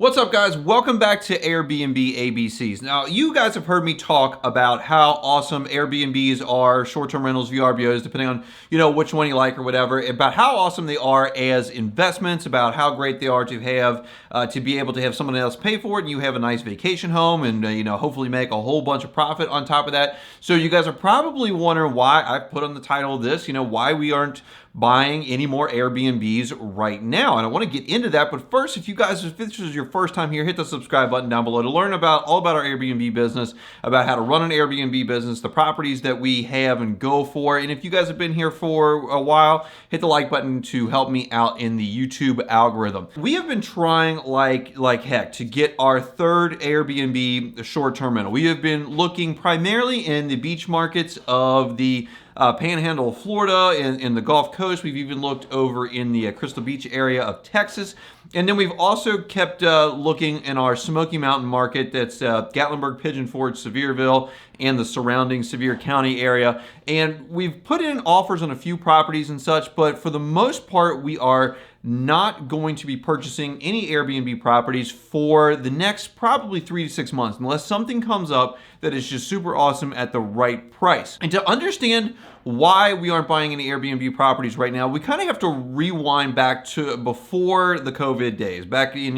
What's up, guys? Welcome back to Airbnb ABCs. Now, you guys have heard me talk about how awesome Airbnbs are, short-term rentals, VRBOs, depending on, which one you like or whatever, about how awesome they are as investments, about how great they are to have, to be able to have someone else pay for it, and you have a nice vacation home and, hopefully make a whole bunch of profit on top of that. So you guys are probably wondering why I put on the title of this, why we aren't buying any more Airbnbs right now. And I want to get into that. But first, if this is your first time here, hit the subscribe button down below to learn all about our Airbnb business, about how to run an Airbnb business, the properties that we have and go for. And if you guys have been here for a while, hit the like button to help me out in the YouTube algorithm. We have been trying like heck to get our third Airbnb short-term rental. We have been looking primarily in the beach markets of the Panhandle of Florida, in the Gulf Coast. We've even looked over in the Crystal Beach area of Texas. And then we've also kept looking in our Smoky Mountain market, that's Gatlinburg, Pigeon Forge, Sevierville, and the surrounding Sevier County area. And we've put in offers on a few properties and such, but for the most part, we are not going to be purchasing any Airbnb properties for the next probably 3 to 6 months, unless something comes up that is just super awesome at the right price. And to understand why we aren't buying any Airbnb properties right now, we kind of have to rewind back to before the COVID days, back in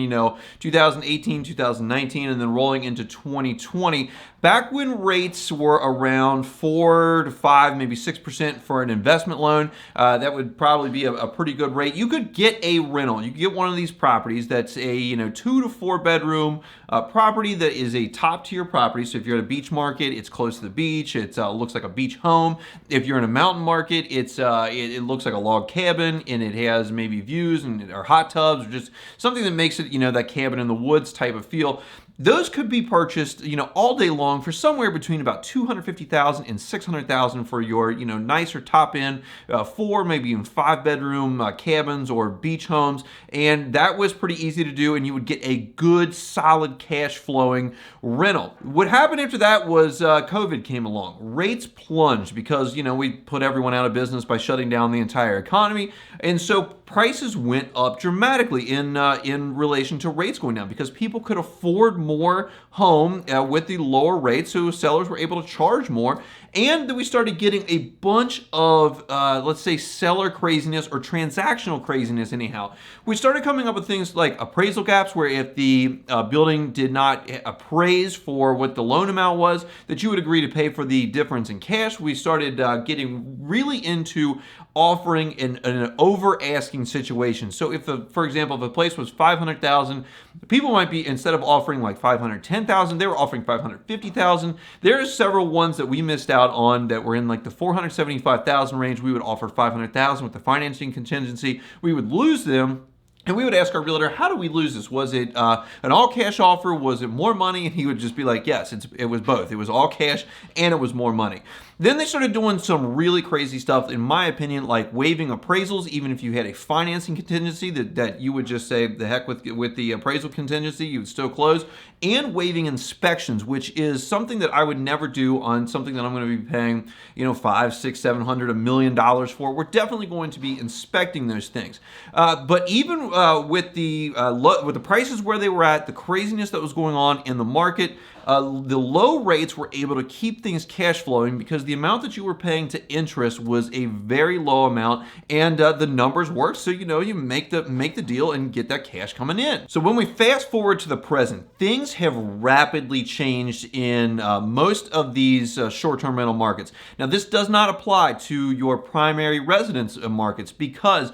2018, 2019, and then rolling into 2020, back when rates were around 4 to 5, maybe 6% for an investment loan. That would probably be a pretty good rate. You could get a rental. You could get one of these properties that's a 2 to 4 bedroom property that is a top tier property. So if you're at a beach market, it's close to the beach. It looks like a beach home. If you're in a mountain market, it looks like a log cabin, and it has maybe views or hot tubs, or just something that makes it that cabin in the woods type of feel. Those could be purchased, all day long for somewhere between about $250,000 and $600,000 for your, nicer top end, 4, maybe even 5 bedroom cabins or beach homes. And that was pretty easy to do, and you would get a good, solid cash flowing rental. What happened after that was COVID came along. Rates plunged because, we put everyone out of business by shutting down the entire economy. And so prices went up dramatically in relation to rates going down, because people could afford more home with the lower rates, so sellers were able to charge more. And then we started getting a bunch of, let's say, seller craziness or transactional craziness anyhow. We started coming up with things like appraisal gaps, where if the building did not appraise for what the loan amount was, that you would agree to pay for the difference in cash. We started getting really into offering an over-asking situation. So if, for example, if a place was $500,000, people might be, instead of offering like $510,000, they were offering $550,000. There are several ones that we missed out on that were in like the $475,000 range. We would offer $500,000 with the financing contingency. We would lose them. And we would ask our realtor, how do we lose this? Was it an all-cash offer? Was it more money? And he would just be like, yes, it was both. It was all cash and it was more money. Then they started doing some really crazy stuff, in my opinion, like waiving appraisals, even if you had a financing contingency that you would just say, the heck with the appraisal contingency, you would still close, and waiving inspections, which is something that I would never do on something that I'm going to be paying, $500, $600, $700, $1 million for. We're definitely going to be inspecting those things. But even with the prices where they were at, the craziness that was going on in the market, the low rates were able to keep things cash flowing, because the amount that you were paying to interest was a very low amount, and the numbers worked. So you make the deal and get that cash coming in. So when we fast forward to the present, things have rapidly changed in most of these short-term rental markets. Now, this does not apply to your primary residence markets, because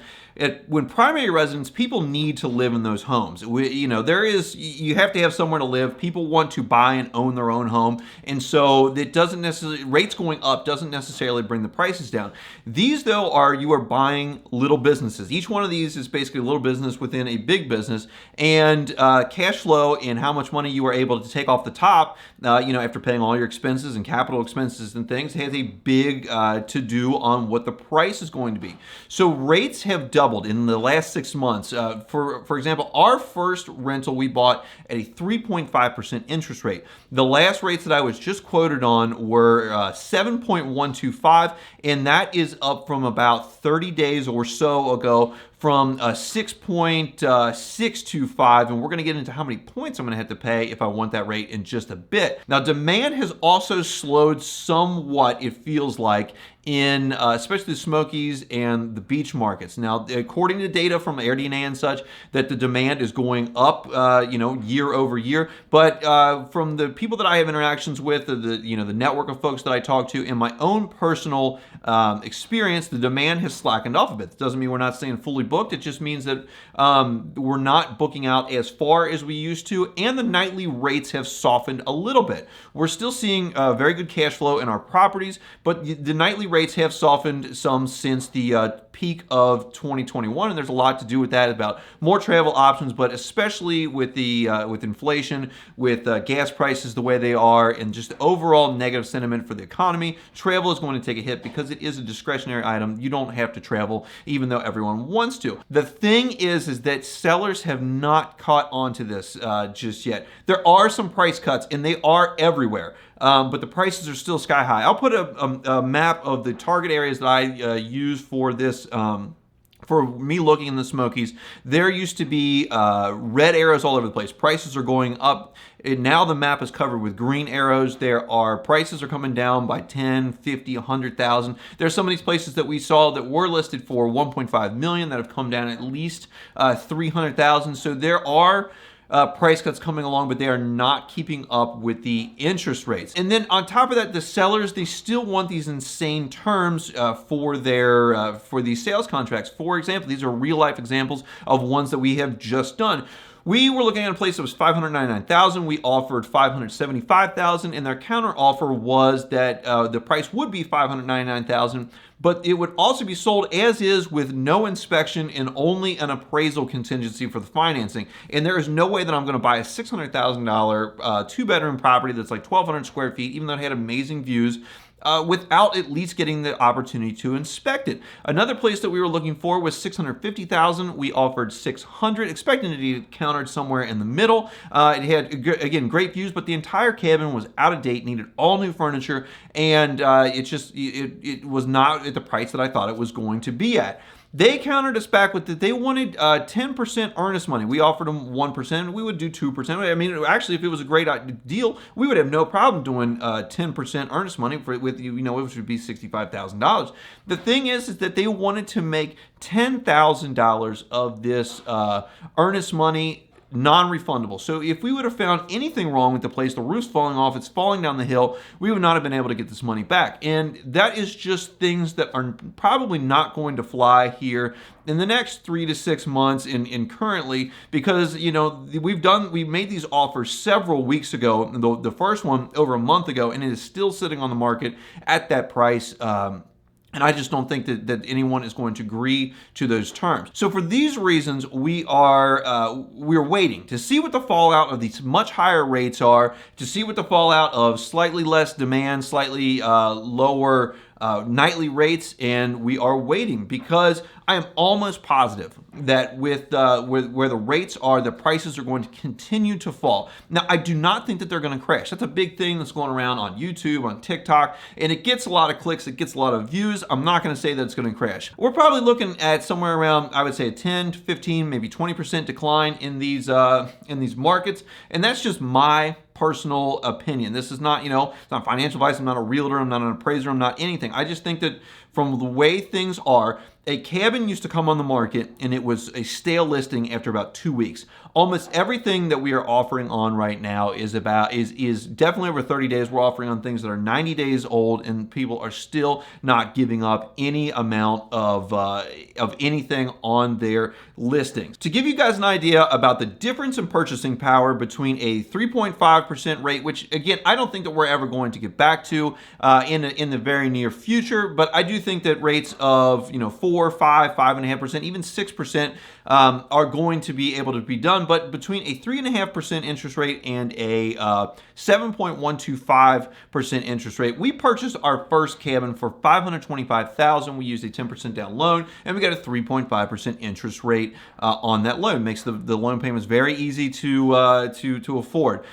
when primary residents, people need to live in those homes. You have to have somewhere to live. People want to buy and own their own home. And so it doesn't necessarily, rates going up doesn't necessarily bring the prices down. These, though, you are buying little businesses. Each one of these is basically a little business within a big business. And cash flow and how much money you are able to take off the top, after paying all your expenses and capital expenses and things, has a big to do on what the price is going to be. So rates have doubled in the last 6 months. For example, our first rental we bought at a 3.5% interest rate. The last rates that I was just quoted on were 7.125, and that is up from about 30 days or so ago from 6.625, and we're going to get into how many points I'm going to have to pay if I want that rate in just a bit. Now, demand has also slowed somewhat, it feels like, in especially the Smokies and the beach markets. Now, according to data from AirDNA and such, that the demand is going up, year over year. But from the people that I have interactions with, the network of folks that I talk to, in my own personal experience, the demand has slackened off a bit. It doesn't mean we're not staying fully booked. It just means that we're not booking out as far as we used to, and the nightly rates have softened a little bit. We're still seeing very good cash flow in our properties, but the nightly rates have softened some since the peak of 2021, and there's a lot to do with that, about more travel options, but especially with the with inflation, with gas prices the way they are, and just the overall negative sentiment for the economy. Travel is going to take a hit because it is a discretionary item. You don't have to travel, even though everyone wants to. The thing is that sellers have not caught on to this just yet. There are some price cuts, and they are everywhere. But the prices are still sky high. I'll put a map of the target areas that I use for this. For me looking in the Smokies, there used to be red arrows all over the place. Prices are going up. And now the map is covered with green arrows. Prices are coming down by 10, 50, 100,000. There's some of these places that we saw that were listed for 1.5 million that have come down at least 300,000. So there are price cuts coming along, but they are not keeping up with the interest rates. And then on top of that, the sellers, they still want these insane terms for these sales contracts. For example, these are real life examples of ones that we have just done. We were looking at a place that was $599,000. We offered $575,000, and their counter offer was that the price would be $599,000, but it would also be sold as is with no inspection and only an appraisal contingency for the financing. And there is no way that I'm going to buy a $600,000 two-bedroom property that's like 1,200 square feet, even though it had amazing views, without at least getting the opportunity to inspect it. Another place that we were looking for was $650,000. We offered $600,000, expecting it to be countered somewhere in the middle. It had, again, great views, but the entire cabin was out of date, needed all new furniture, and it was not at the price that I thought it was going to be at. They countered us back with that they wanted 10% earnest money. We offered them 1%. We would do 2%. I mean, actually, if it was a great deal, we would have no problem doing 10% earnest money which would be $65,000. The thing is that they wanted to make $10,000 of this earnest money non-refundable. So if we would have found anything wrong with the place, the roof's falling off, it's falling down the hill, we would not have been able to get this money back. And that is just things that are probably not going to fly here in the next 3 to 6 months in currently, because we made these offers several weeks ago, the first one over a month ago, and it is still sitting on the market at that price. And I just don't think that anyone is going to agree to those terms. So for these reasons, we're waiting to see what the fallout of these much higher rates are, to see what the fallout of slightly less demand, slightly lower nightly rates, and we are waiting because I am almost positive that with where the rates are, the prices are going to continue to fall. Now, I do not think that they're going to crash. That's a big thing that's going around on YouTube, on TikTok, and it gets a lot of clicks, it gets a lot of views. I'm not going to say that it's going to crash. We're probably looking at somewhere around, I would say, a 10 to 15, maybe 20% decline in these markets, and that's just my personal opinion. This is not, it's not financial advice. I'm not a realtor. I'm not an appraiser. I'm not anything. I just think that from the way things are, a cabin used to come on the market and it was a stale listing after about 2 weeks. Almost everything that we are offering on right now is definitely over 30 days. We're offering on things that are 90 days old, and people are still not giving up any amount of anything on their listings. To give you guys an idea about the difference in purchasing power between a 3.5% rate, which again, I don't think that we're ever going to get back to in the very near future, but I do think that rates of 4, 5, 5.5%, even 6% are going to be able to be done. But between a 3.5% interest rate and a 7.125% interest rate, we purchased our first cabin for $525,000. We used a 10% down loan, and we got a 3.5% interest rate on that loan. Makes the loan payments very easy to afford.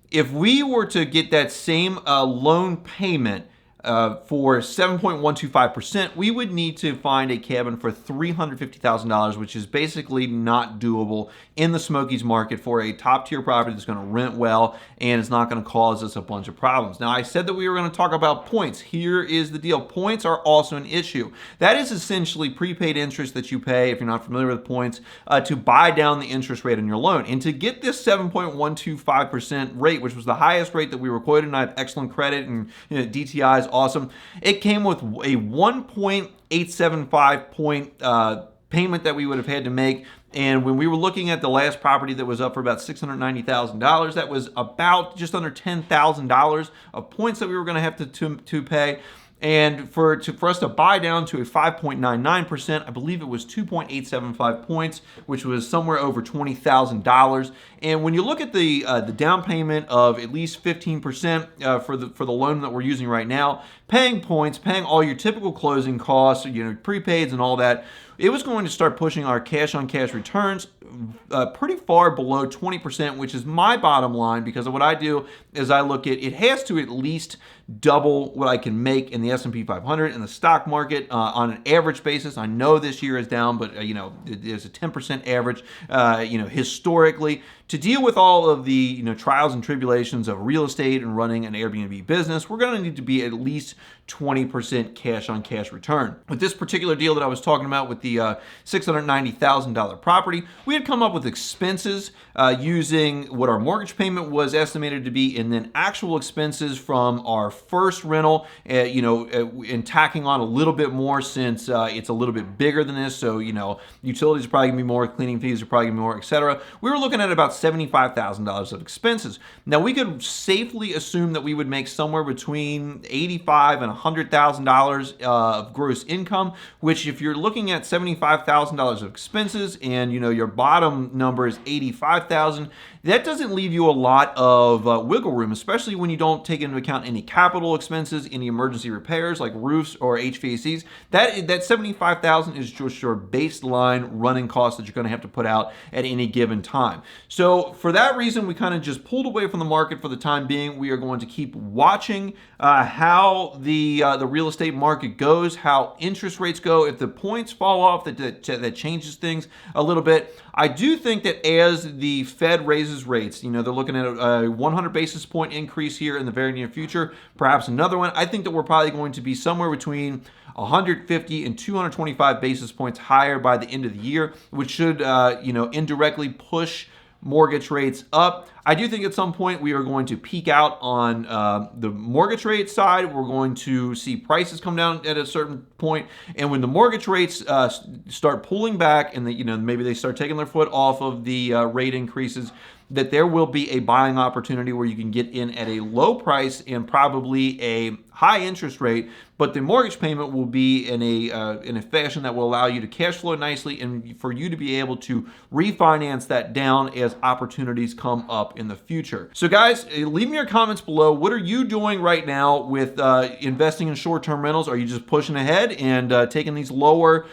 If we were to get that same loan payment For 7.125%, we would need to find a cabin for $350,000, which is basically not doable in the Smokies market for a top tier property that's going to rent well and it's not going to cause us a bunch of problems. Now, I said that we were going to talk about points. Here is the deal. Points are also an issue. That is essentially prepaid interest that you pay, if you're not familiar with points, to buy down the interest rate on your loan. And to get this 7.125% rate, which was the highest rate that we were quoted, and I have excellent credit and DTI is awesome, it came with a 1.875 point payment that we would have had to make. And when we were looking at the last property that was up for about $690,000, that was about just under $10,000 of points that we were going to have to pay. And for us to buy down to a 5.99%, I believe it was 2.875 points, which was somewhere over $20,000. And when you look at the down payment of at least 15% for the loan that we're using right now, paying points, paying all your typical closing costs, prepaids and all that, it was going to start pushing our cash-on-cash returns pretty far below 20%, which is my bottom line, because of what I do is I look at it has to at least double what I can make in the S&P 500 in the stock market on an average basis. I know this year is down, but there's a 10% average, historically. To deal with all of the trials and tribulations of real estate and running an Airbnb business, we're going to need to be at least 20% cash-on-cash return. With this particular deal that I was talking about with the $690,000 property, we had come up with expenses using what our mortgage payment was estimated to be, and then actual expenses from our first rental, and tacking on a little bit more since it's a little bit bigger than this. So, utilities are probably going to be more, cleaning fees are probably going to be more, etc. We were looking at about $75,000 of expenses. Now, we could safely assume that we would make somewhere between $85,000 and $100,000 of gross income, which if you're looking at $75,000 of expenses and your bottom number is $85,000, that doesn't leave you a lot of wiggle room, especially when you don't take into account any capital expenses, any emergency repairs like roofs or HVACs. That $75,000 is just your baseline running cost that you're going to have to put out at any given time. So for that reason, we kind of just pulled away from the market for the time being. We are going to keep watching how the real estate market goes, how interest rates go. If the points fall off, that changes things a little bit. I do think that as the Fed raises rates, they're looking at a 100 basis point increase here in the very near future, perhaps another one. I think that we're probably going to be somewhere between 150 and 225 basis points higher by the end of the year, which should, indirectly push mortgage rates up. I do think at some point we are going to peak out on the mortgage rate side. We're going to see prices come down at a certain point, and when the mortgage rates start pulling back, and maybe they start taking their foot off of the rate increases, that there will be a buying opportunity where you can get in at a low price and probably a high interest rate, but the mortgage payment will be in a fashion that will allow you to cash flow nicely and for you to be able to refinance that down as opportunities come up in the future. So guys, leave me your comments below. What are you doing right now with investing in short-term rentals? Are you just pushing ahead and taking these lower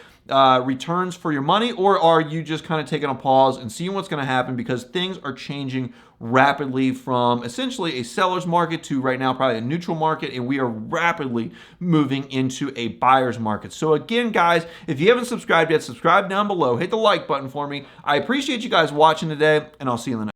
returns for your money, or are you just kind of taking a pause and seeing what's going to happen, because things are changing rapidly from essentially a seller's market to right now probably a neutral market, and we are rapidly moving into a buyer's market. So again, guys, if you haven't subscribed yet, subscribe down below, hit the like button for me. I appreciate you guys watching today, and I'll see you in the next